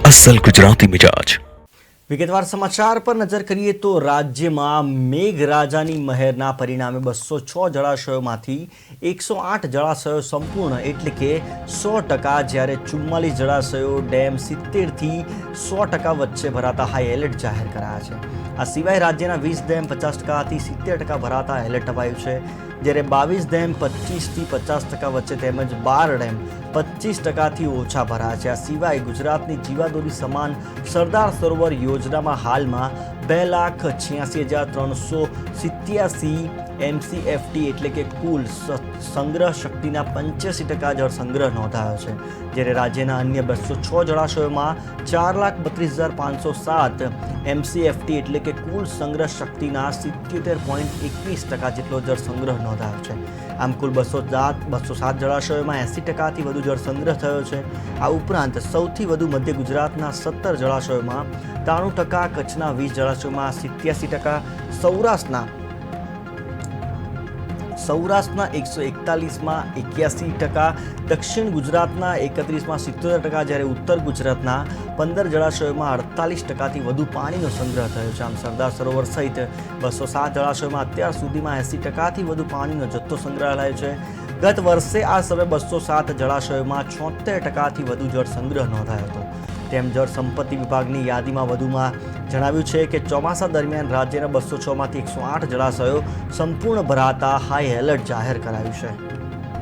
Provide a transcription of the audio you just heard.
અસલ ગુજરાતી મિજાજ। વિગતવાર સમાચાર પર નજર કરીએ તો રાજ્યમાં મેઘરાજાની મહેરના પરિણામે 206 જળાશયોમાંથી 108 જળાશયો સંપૂર્ણ એટલે કે 100%, જ્યારે 44 જળાશયો ડેમ 70થી 100% વચ્ચે ભરાતા હાઈ એલર્ટ જાહેર કરાયા છે। આ સિવાય રાજ્યના 20 ડેમ 50%થી 70% ભરાતા એલર્ટ અપાયું છે, જ્યારે 22 ડેમ 25થી 50% વચ્ચે તેમજ 12 ડેમ 25%થી ઓછા ભરાયા છે। આ સિવાય ગુજરાતની જીવાદોરી સમાન સરદાર સરોવર યોજનામાં હાલમાં 2,86,387 MCFT એટલે કે કુલ સંગ્રહ શક્તિના 85% જળ સંગ્રહ નોંધાયો છે, જ્યારે રાજ્યના અન્ય 206 જળાશયોમાં 4,32,507 MCFT એટલે કે કુલ સંગ્રહ શક્તિના 77.21% જેટલો જળ સંગ્રહ નોંધાયો છે। આમ કુલ 207 જળાશયોમાં 80%થી વધુ જળ સંગ્રહ થયો છે। આ ઉપરાંત સૌથી વધુ મધ્ય ગુજરાતના 17 જળાશયોમાં 93%, કચ્છના 20 જળાશયોમાં 87%, સૌરાષ્ટ્રના 141માં 81%, દક્ષિણ ગુજરાતના 31માં 77%, જ્યારે ઉત્તર ગુજરાતના 15 જળાશયોમાં 48%થી વધુ પાણીનો સંગ્રહ થયો છે। આમ સરદાર સરોવર સહિત 207 જળાશયોમાં અત્યાર સુધીમાં 80%થી વધુ પાણીનો જથ્થો સંગ્રહાયો છે। ગત વર્ષે આ સમયે 207 જળાશયોમાં 76%થી વધુ જળ સંગ્રહ નોંધાયો હતો। તેમ જળ સંપત્તિ વિભાગની યાદીમાં વધુમાં જણાવ્યું છે કે ચોમાસા દરમિયાન રાજ્યના 206માંથી 108 જળાશયો સંપૂર્ણ ભરાતા હાઈ એલર્ટ જાહેર કરાયું છે।